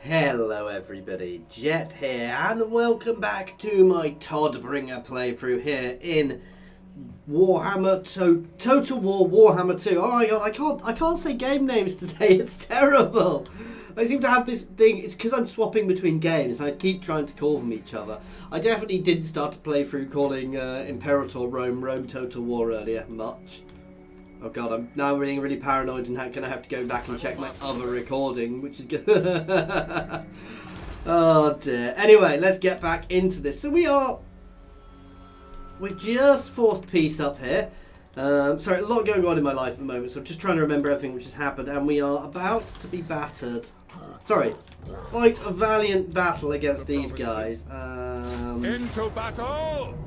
Hello everybody, Jet here, and welcome back to my Todbringer playthrough here in Warhammer Total War Warhammer 2. Oh my god, I can't say game names today, it's terrible. I seem to have this thing, it's because I'm swapping between games, I keep trying to call them each other. I definitely did start to play through calling Imperator Rome Total War earlier, much. Oh god, I'm now being really paranoid and going to have to go back and check my other recording, which is good. Oh dear. Anyway, let's get back into this. So we've just forced peace up here. Sorry, a lot going on in my life at the moment, so I'm just trying to remember everything which has happened, and we are about to be battered. Sorry, fight a valiant battle against these guys. Into battle!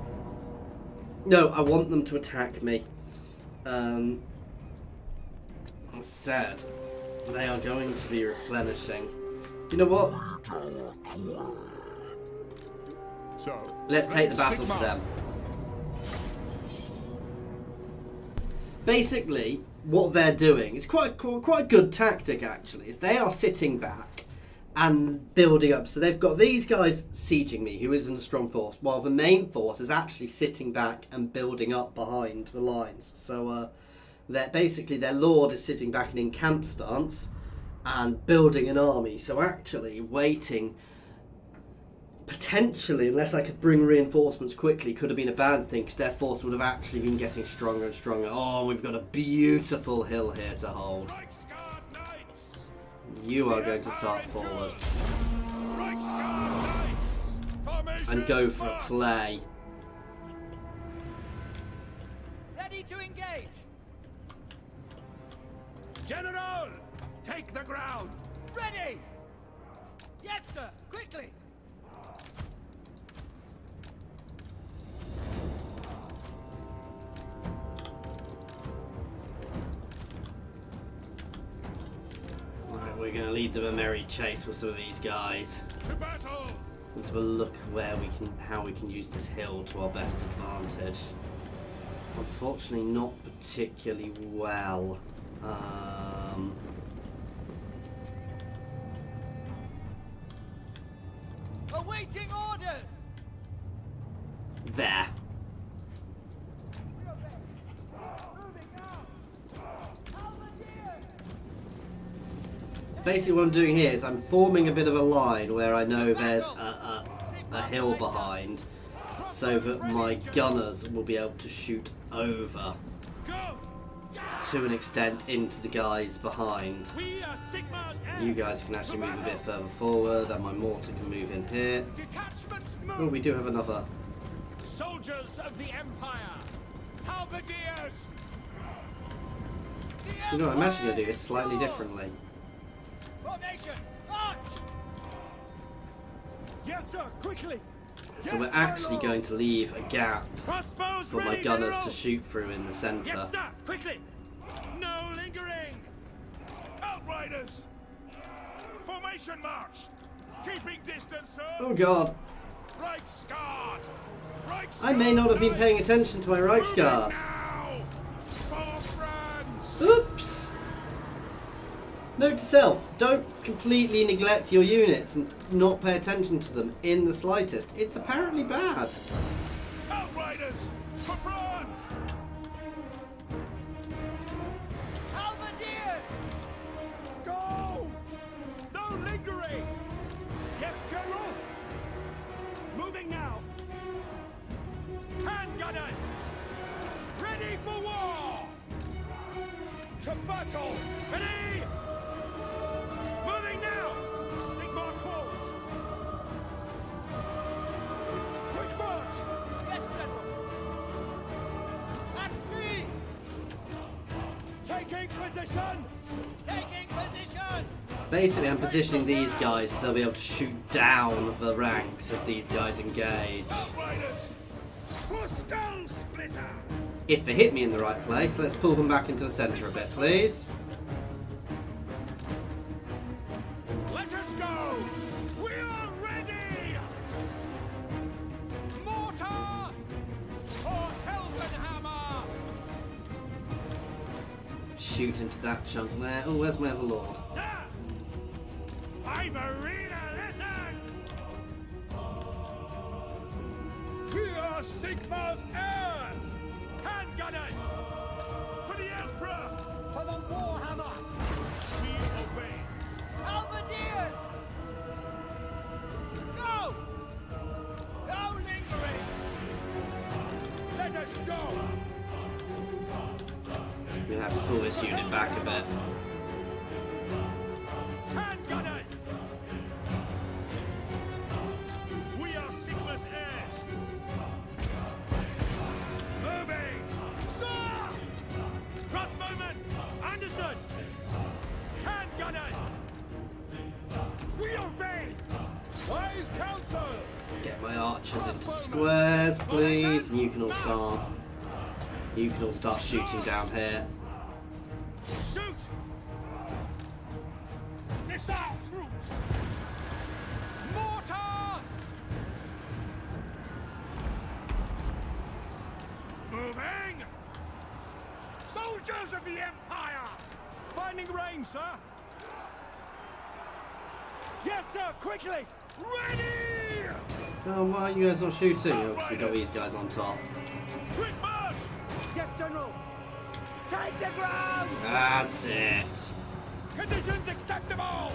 No, I want them to attack me. Said they are going to be replenishing. You know what? So Let's take the battle to them. Basically, what they're doing is quite a good tactic actually. Is they are sitting back and building up. So they've got these guys sieging me, who isn't a strong force, while the main force is actually sitting back and building up behind the lines. So basically their lord is sitting back in camp stance and building an army. So actually waiting, potentially, unless I could bring reinforcements quickly, could have been a bad thing, because their force would have actually been getting stronger and stronger. Oh, we've got a beautiful hill here to hold. You are going to start forward and go for a play. Ready to engage. General, take the ground. Ready. Yes, sir. Quickly. Right, we're going to lead them a merry chase with some of these guys. To battle. Let's have a look how we can use this hill to our best advantage. Unfortunately, not particularly well. Awaiting orders. There. So basically what I'm doing here is I'm forming a bit of a line where I know there's a hill behind, so that my gunners will be able to shoot over to an extent into the guys behind. You guys can actually move a bit further forward, and my mortar can move in here. Oh, we do have another. Soldiers of the Empire, halberdiers. You know, I'm actually going to do this slightly differently. Formation. March. Yes, sir. Quickly. So we're actually going to leave a gap for my gunners to shoot through in the centre. Yes, sir. Quickly. No lingering. Outriders. Formation march. Keeping distance, sir. Oh god. Reichsguard. I may not have been paying attention to my Reichsguard. Now. For France. Oops. Note to self, don't completely neglect your units and not pay attention to them in the slightest. It's apparently bad. Outriders. For France. Halberdiers. Go. No lingering. Yes, General. Moving now. Handgunners. Ready for war. To battle. Ready. Moving now. Sigmar calls. Quick march. Yes, General. That's me. Taking position. Taking position. Basically, I'm positioning these guys so they'll be able to shoot down the ranks as these guys engage. Outriders. For skull splitter. If they hit me in the right place, let's pull them back into the centre a bit, please. Let us go. We are ready. Mortar. For Heldenhammer. Shoot into that chunk there. Oh, where's my other lord? Sir. Ivorina, listen! We are Sigmar's heirs! Handgunners! For the Emperor! For the Warhammer! We obey! Halberdiers! Go! No lingering! Let us go! We're gonna have to pull this unit back a bit. Handgunners! We are Sigmar's heirs! Moving! Sir! Crossbowmen! Understood! Handgunners! We obey! Wise counsel! Get my archers into squares, please. And you can all start shooting down here. Shoot! Missile troops! Mortar! Moving! Soldiers of the Empire! Finding range, sir! Yes, sir! Quickly! Ready! Oh, why are you guys not shooting? Obviously, we've got these guys on top. Quick march! Yes, General! Take the ground! That's it. Conditions acceptable!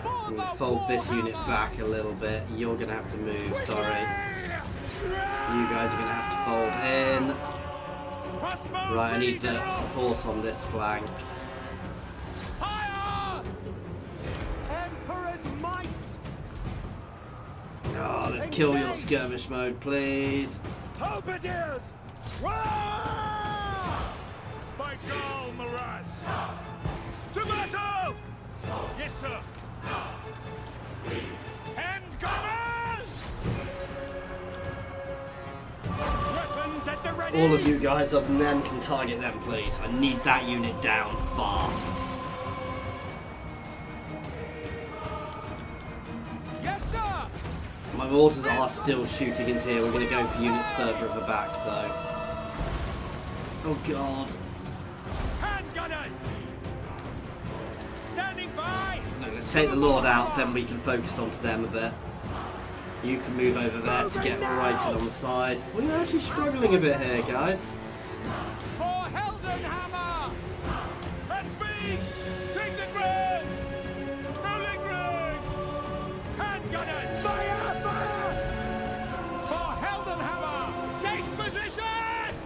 I'm gonna fold this unit back a little bit. You're gonna have to move, sorry. You guys are gonna have to fold in. Right, I need the support on this flank. Fire! Emperor's might! Oh, let's kill your skirmish mode, please. Halberdiers! By Gal Maraz! Tomato! Yes, sir! Handgunners! Weapons at the ready! All of you guys other than them can target them, please. I need that unit down fast. Yes, sir! My mortars are still shooting into here. We're going to go for units further at the back, though. Oh, God. Handgunners! Standing by! No, let's take the Lord out, then we can focus onto them a bit. You can move over there to get righted on the side. We're actually struggling a bit here, guys. For Heldenhammer! That's me! Take the ground! Rolling ring! Handgunners! Fire! Fire! For Heldenhammer! Take position!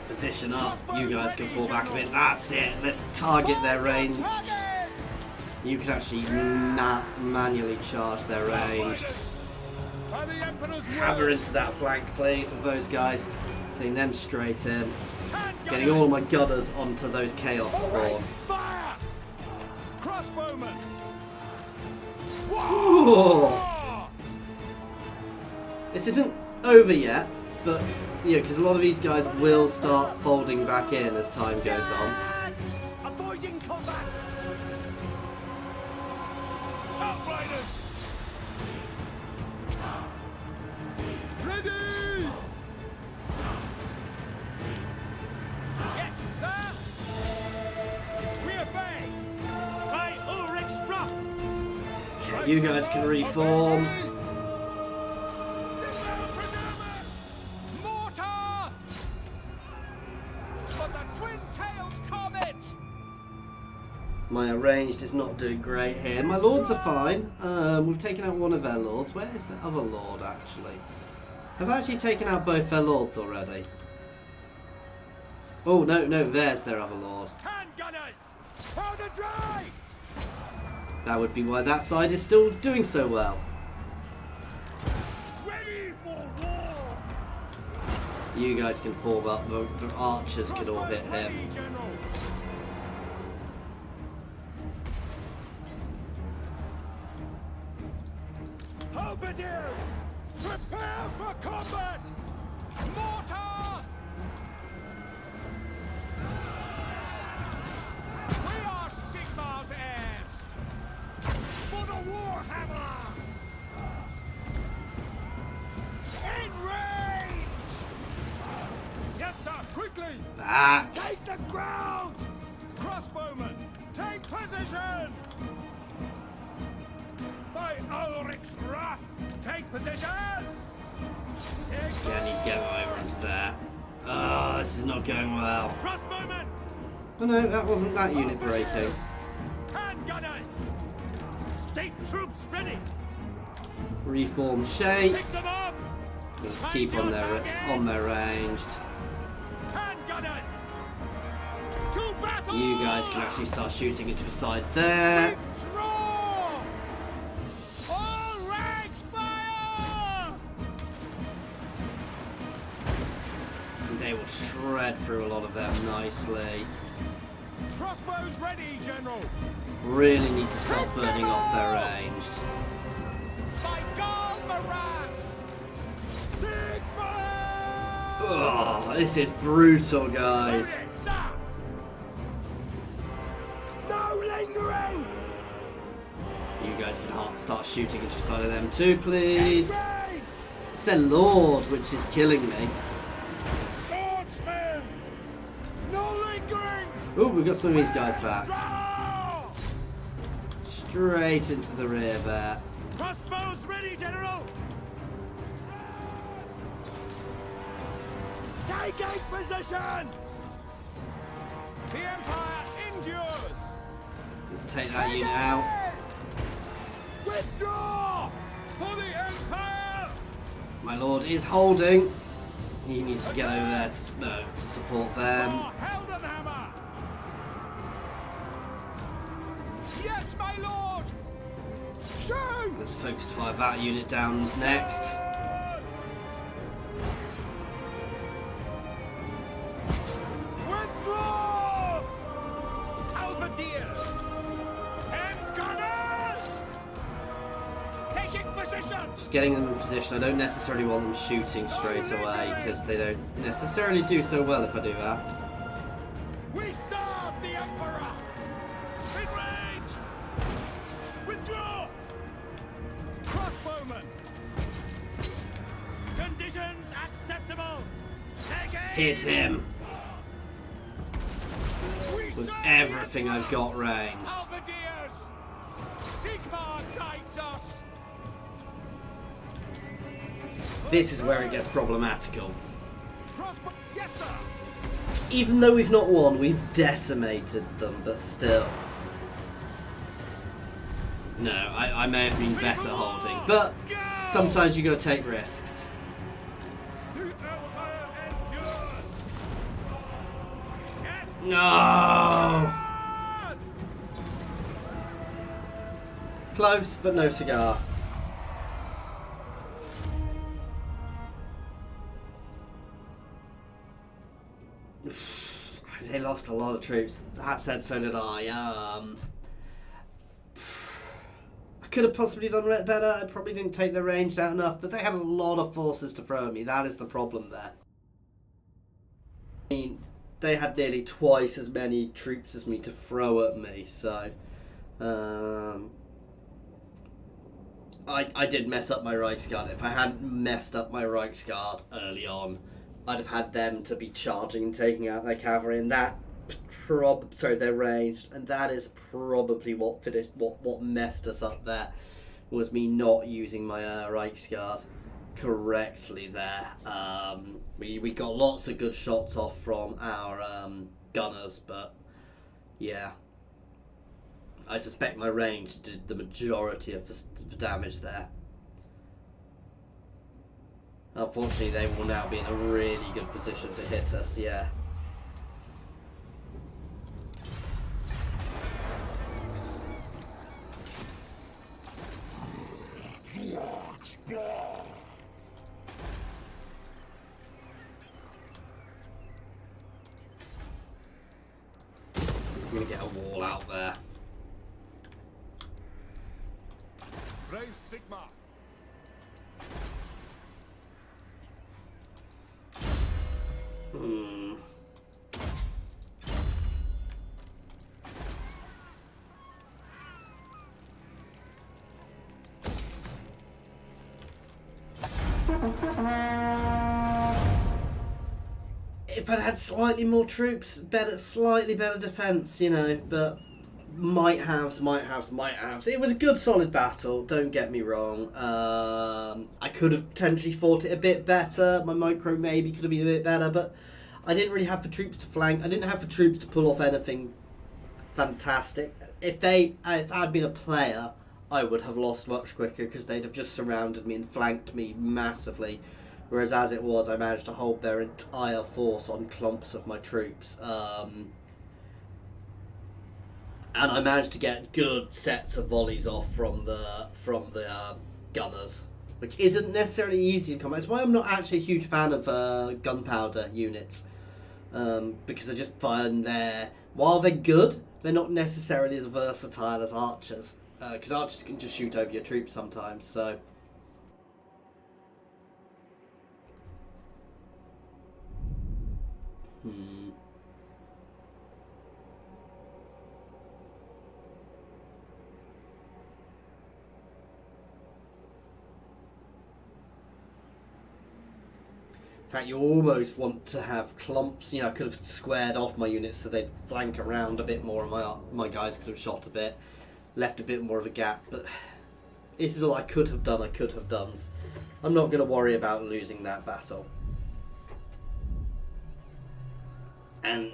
Position up. You guys can fall back a bit. That's it. Let's target their range. You can actually manually charge their range. By the Emperor's Hammer will! into that flank, please, with those guys. Putting them straight in. Getting all my gunners onto those chaos spawns. Fire! Crossbowmen! Ooh. This isn't over yet, but yeah, because a lot of these guys will start folding back in as time goes on. Avoiding combat! Outriders! Ready! Yes, sir! We obey! By Ulrich's wrath! Okay, you guys can reform. Mortar! For the twin-tailed comet! My ranged is not doing great here. My lords are fine. We've taken out one of their lords. Where is the other lord, actually? I've actually taken out both their lords already. Oh, no, there's their other lord. Handgunners! Powder dry! That would be why that side is still doing so well. Ready for war! You guys can form up. The archers can all hit Crossbows him. ready, General! Halberdiers! Prepare for combat! Mortar! We are Sigmar's heirs! For the Warhammer! In range! Yes, sir, quickly! Back. Take the ground! Crossbowmen, take position! Extra! Take position! Okay, I need to get him over into there. Oh, this is not going well. Crossbowmen! Oh no, that wasn't that unit breaking. Hand gunners! State troops ready! Reform shape. Pick them up! Let's keep on their ranged. Hand gunners! To battle! You guys can actually start shooting into the side there. Withdraw! All ranks fire! And they will shred through a lot of them nicely. Crossbows ready, General! Really need to start burning off their ranged. By God, Maras! Sigma! Oh, this is brutal, guys. No lingering! You guys can start shooting into the side of them too, please. Engage! It's their lord which is killing me. Swordsmen! No lingering! Oh, we've got some of these guys back. Draw! Straight into the rear there. Crossbows ready, General! Taking position! The Empire endures! Let's take that unit out. Withdraw! For the Empire! My lord is holding. He needs to get over there to support them. For Heldenhammer! Yes, my lord! Shoot! Let's focus fire that unit down next. Withdraw! Halberdiers! And gunners! Taking position! Just getting them in position. I don't necessarily want them shooting straight away because they don't necessarily do so well if I do that. We serve the Emperor! In range! Withdraw! Crossbowmen! Conditions acceptable! Take aim! Hit him We with serve everything the I've got ranged. Halberdiers! Sigmar guides us! This is where it gets problematical. Crossbow... Yes, sir! Even though we've not won, we've decimated them, but still. No, I may have been better holding, but sometimes you gotta take risks. The Empire endures! Yes! No! Close, but no cigar. They lost a lot of troops. That said, so did I. I could have possibly done it better. I probably didn't take the range out enough, but they had a lot of forces to throw at me. That is the problem there. I mean, they had nearly twice as many troops as me to throw at me, so I did mess up my Reichsguard. If I hadn't messed up my Reichsguard early on, I'd have had them to be charging and taking out their cavalry, and that they're ranged, and that is probably what messed us up there, was me not using my Reichsguard correctly there. We got lots of good shots off from our gunners, but yeah, I suspect my range did the majority of the damage there. Unfortunately, they will now be in a really good position to hit us, yeah. I'm going to get a wall out there. Raise Sigma! If I'd had slightly more troops, slightly better defense, you know, but might haves. It was a good, solid battle. Don't get me wrong. I could have potentially fought it a bit better. My micro maybe could have been a bit better, but I didn't really have the troops to flank. I didn't have the troops to pull off anything fantastic. If I'd been a player, I would have lost much quicker because they'd have just surrounded me and flanked me massively. Whereas as it was, I managed to hold their entire force on clumps of my troops. And I managed to get good sets of volleys off from the gunners, which isn't necessarily easy in combat. That's why I'm not actually a huge fan of gunpowder units, because I just find while they're good, they're not necessarily as versatile as archers, because archers can just shoot over your troops sometimes. So. In fact, you almost want to have clumps. I could have squared off my units so they'd flank around a bit more, and my guys could have shot a bit, left a bit more of a gap. But this is all I could have done. I'm not going to worry about losing that battle. And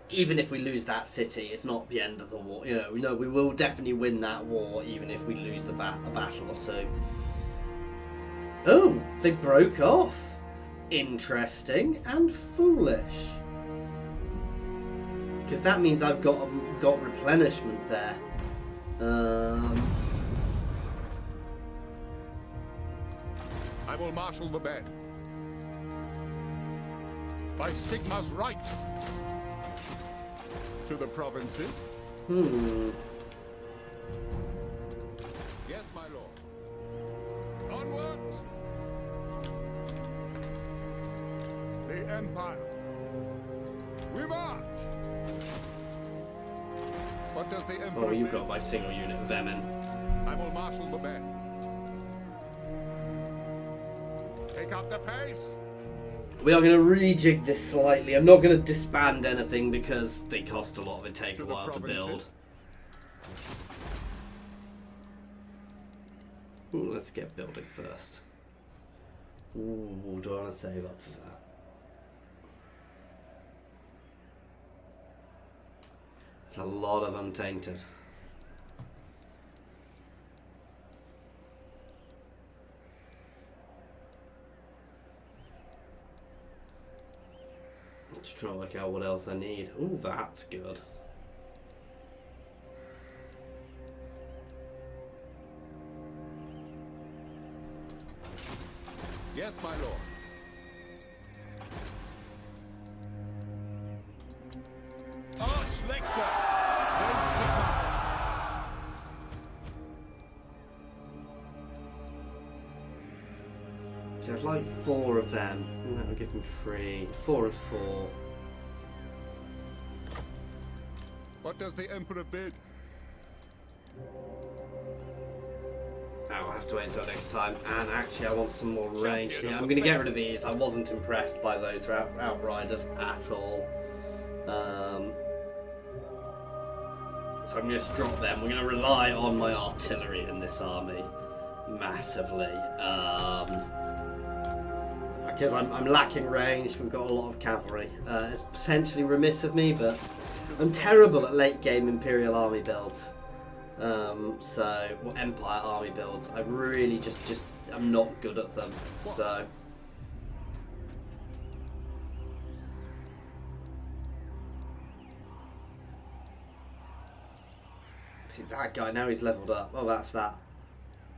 even if we lose that city, it's not the end of the war. We will definitely win that war, even if we lose a battle or two. Oh, they broke off. Interesting and foolish, because that means I've got replenishment there. I will marshal the band. By Sigma's right. To the provinces. Yes, my lord. Onwards. The Empire. We march. What does the Emperor? Oh, you've got my single unit of them in. I will marshal the band. Take up the pace. We are going to rejig this slightly. I'm not going to disband anything because they cost a lot and take a while to build. Ooh, let's get building first. Ooh, do I want to save up for that? It's a lot of untainted. Just trying to work out what else I need. Ooh, that's good. Yes, my lord. Archlector! So I'd like 4 of them. And that would give me 3. 4 and 4. What does the Emperor bid? I'll have to wait until next time. And actually, I want some more range. Yeah, I'm going to get rid of these. I wasn't impressed by those Outriders at all. So I'm going to just drop them. We're going to rely on my artillery in this army massively. Because I'm lacking range. We've got a lot of cavalry. It's potentially remiss of me, but I'm terrible at late game Imperial army builds. Empire army builds. I really just I'm not good at them. So see that guy now, he's leveled up. Oh, that's that.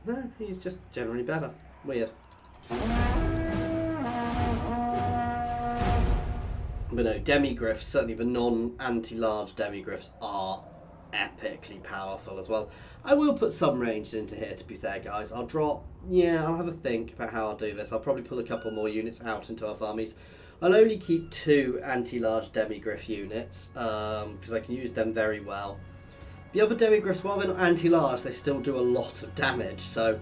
No, he's just generally better. Weird. But no, demigriffs, certainly the non-anti-large demigriffs, are epically powerful as well. I will put some range into here, to be fair, guys. I'll have a think about how I'll do this. I'll probably pull a couple more units out into our armies. I'll only keep 2 anti-large demigriff units, because I can use them very well. The other demigriffs, while they're not anti-large, they still do a lot of damage, so...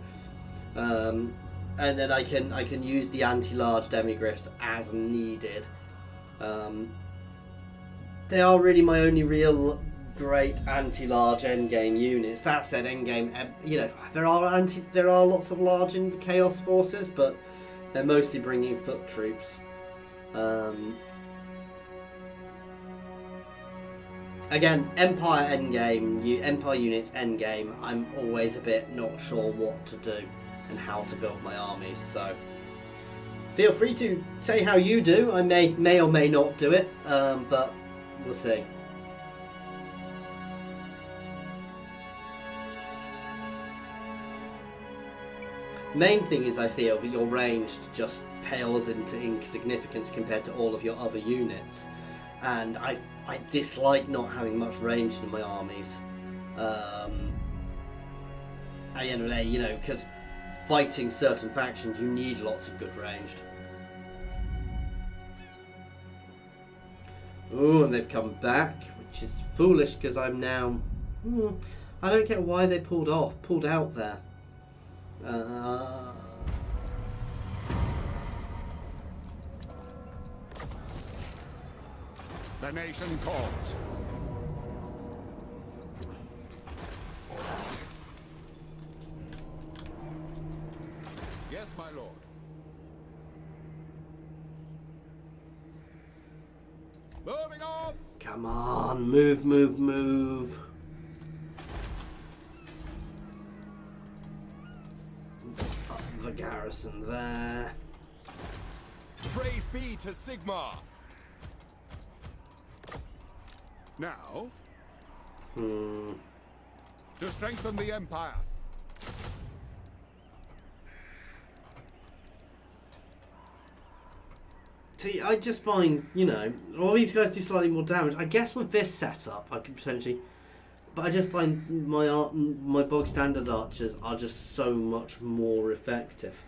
and then I can use the anti-large demigriffs as needed. They are really my only real great anti-large endgame units. That said, endgame, you know, there are lots of large in Chaos forces, but they're mostly bringing foot troops. Again, Empire endgame, Empire units endgame, I'm always a bit not sure what to do and how to build my armies, so feel free to say how you do. I may or may not do it, but we'll see. Main thing is, I feel that your range just pales into insignificance compared to all of your other units, and I dislike not having much range in my armies. At the end of the day, you know, because fighting certain factions, you need lots of good ranged. Ooh, and they've come back, which is foolish because I'm now. I don't get why they pulled out there. The nation calls. Yes, my lord. Moving on. Come on, move. Up the garrison there. Praise be to Sigmar. Now, to strengthen the Empire. See, I just find, you know, all these guys do slightly more damage. I guess with this setup, I could potentially, but I just find my bog standard archers are just so much more effective.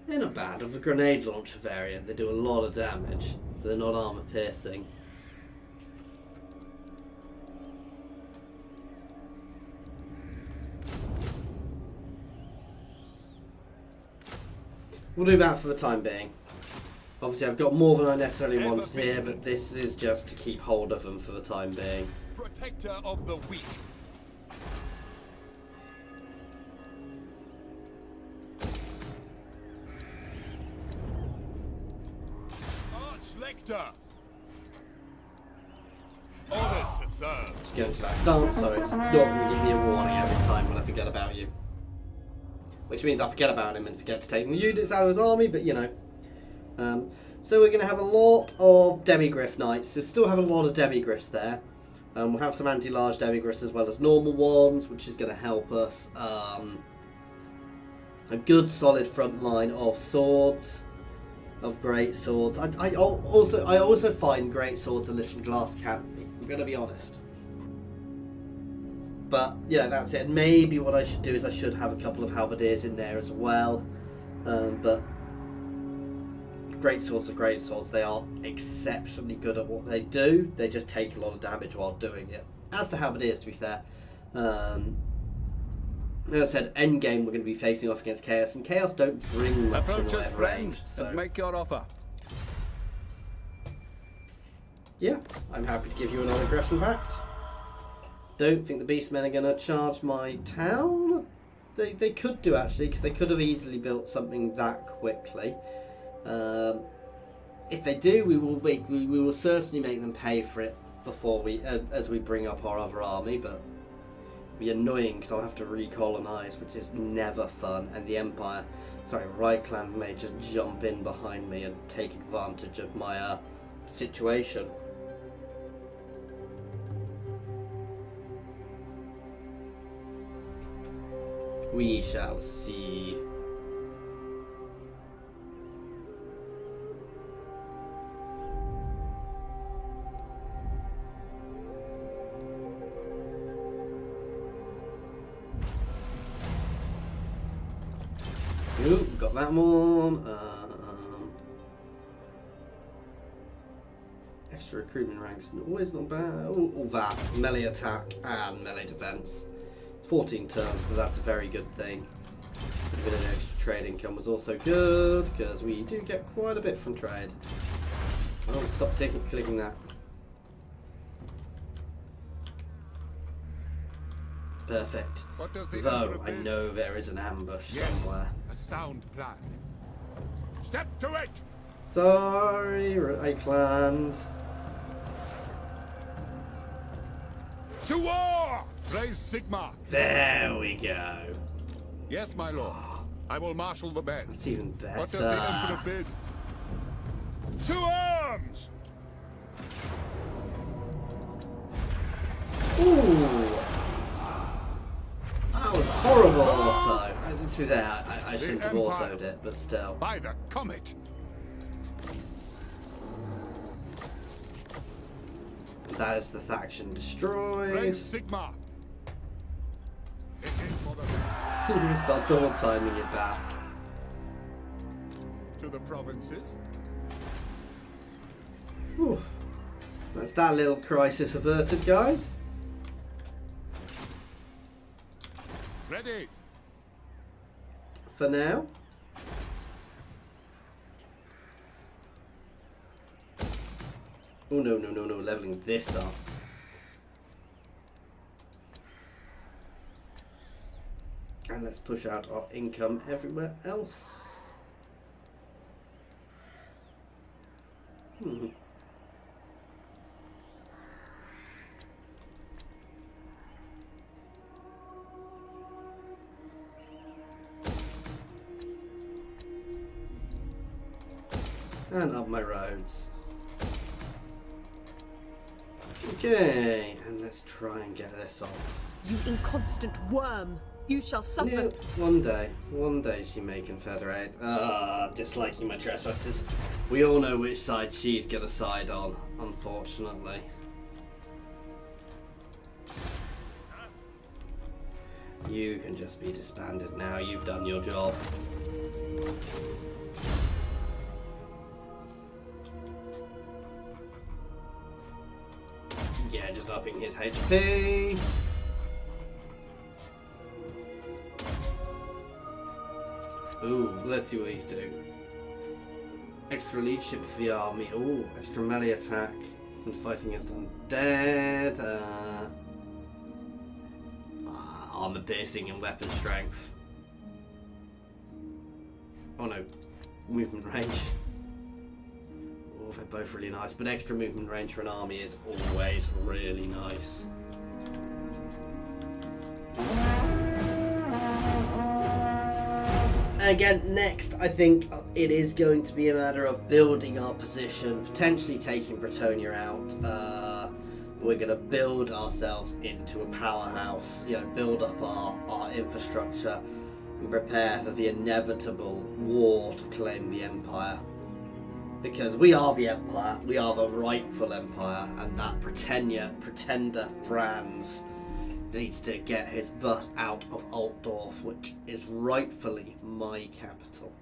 They're not bad. Of the grenade launcher variant, they do a lot of damage, but they're not armor piercing. We'll do that for the time being. Obviously, I've got more than I necessarily want here, but this is just to keep hold of them for the time being. Protector of the weak. Archlector. Honored to serve. Just go into that stance, so it's not going to give me a warning every time when I forget about you. Which means I forget about him and forget to take the units out of his army, but you know. So we're going to have a lot of Demigriff Knights. So still have a lot of Demigriffs there. We'll have some anti-large Demigriffs as well as normal ones, which is going to help us. A good solid front line of swords, of great swords. I also find great swords a little glass canopy. I'm going to be honest. But yeah, that's it. Maybe what I should do is I should have a couple of halberdiers in there as well. But great swords are great swords. They are exceptionally good at what they do. They just take a lot of damage while doing it. As to halberdiers, to be fair, as I said, endgame we're going to be facing off against Chaos, and Chaos don't bring much in the way of range. So Make your offer. yeah, I'm happy to give you an non-aggression pact. Don't think the Beastmen are going to charge my town. They could do, actually, because they could have easily built something that quickly. If they do, we will certainly make them pay for it before we as we bring up our other army. But it'll be annoying because I'll have to recolonize, which is never fun. And the Empire, sorry, Reichland may just jump in behind me and take advantage of my situation. We shall see. Ooh, got that one. Extra recruitment ranks, always not bad. All that melee attack and melee defense. 14 turns, but that's a very good thing. A bit of extra trade income was also good, because we do get quite a bit from trade. Oh, stop clicking that. Perfect. What does the Though Emperor I bid? know there is an ambush Yes, somewhere. a sound plan. Step to it! Sorry, Reichland. To war! Raise Sigma! There we go. Yes, my lord. I will marshal the band. That's even better. What does the Emperor bid? To arms! Ooh. That was horrible auto. To there, I shouldn't have Empire. autoed it, but still. By the comet! That is the faction destroyed. Raise Sigma! It is for the Start double timing it back. to the provinces. Whew. That's that little crisis averted, guys. Ready! For now. Oh no, no, no, no, leveling this up. And let's push out our income everywhere else. And up my roads. Okay, and let's try and get this off. You inconstant worm! You shall suffer. Yeah, one day she may confederate. Disliking my trespassers. We all know which side she's gonna side on, unfortunately. You can just be disbanded now, you've done your job. Yeah, just upping his HP. Ooh, let's see what he's doing. Extra leadership for the army. Ooh, extra melee attack and fighting against undead. Armor piercing and weapon strength. Oh no, movement range. Oh, they're both really nice, but extra movement range for an army is always really nice. Again, next, I think it is going to be a matter of building our position, potentially taking Bretonia out. We're going to build ourselves into a powerhouse, build up our infrastructure and prepare for the inevitable war to claim the Empire. Because we are the Empire, we are the rightful Empire, and that pretender Franz needs to get his butt out of Altdorf, which is rightfully my capital.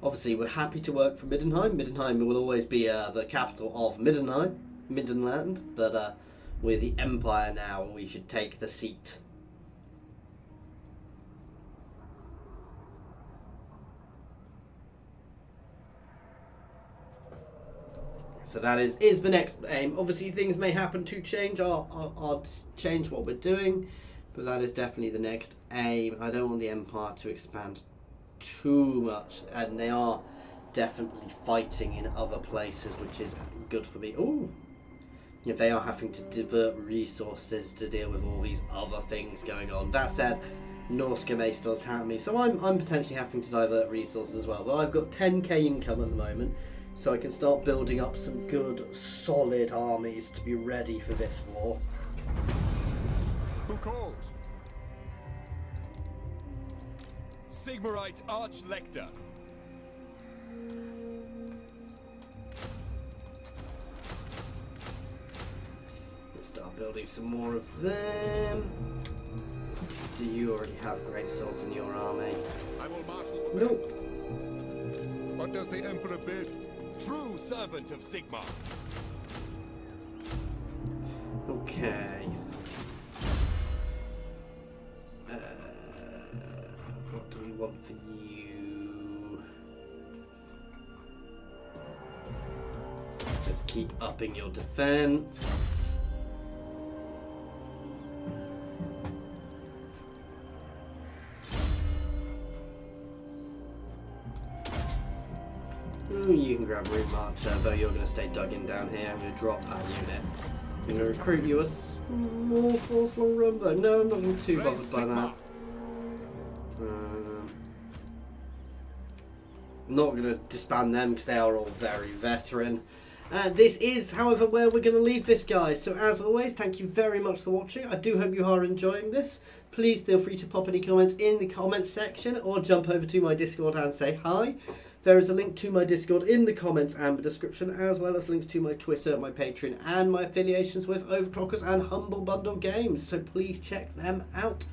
Obviously, we're happy to work for Middenheim. Middenheim will always be the capital of Middenland, but we're the Empire now, and we should take the seat. So that is the next aim. Obviously, things may happen to change change what we're doing, but that is definitely the next aim. I don't want the Empire to expand too much, and they are definitely fighting in other places, which is good for me. Ooh, they are having to divert resources to deal with all these other things going on. That said, Norska may still attack me, so I'm potentially having to divert resources as well. But I've got 10k income at the moment, so I can start building up some good, solid armies to be ready for this war. Who calls? Sigmarite Archlector. Let's start building some more of them. Do you already have great swords in your army? I will marshal the Nope. What does the Emperor bid? True servant of Sigmar. Okay. What do we want for you? Let's keep upping your defense. Ooh, you can grab Route Marcher, but you're going to stay dug in down here. I'm going to drop that unit. I'm going to recruit you a small force long run, but no, I'm not going to be too bothered by that. Not going to disband them because they are all very veteran. This is, however, where we're going to leave this, guys. So as always, thank you very much for watching. I do hope you are enjoying this. Please feel free to pop any comments in the comments section or jump over to my Discord and say hi. There is a link to my Discord in the comments and description, as well as links to my Twitter, my Patreon, and my affiliations with Overclockers and Humble Bundle Games. So please check them out.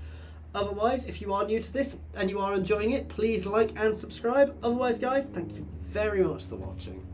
Otherwise, if you are new to this and you are enjoying it, please like and subscribe. Otherwise, guys, thank you very much for watching.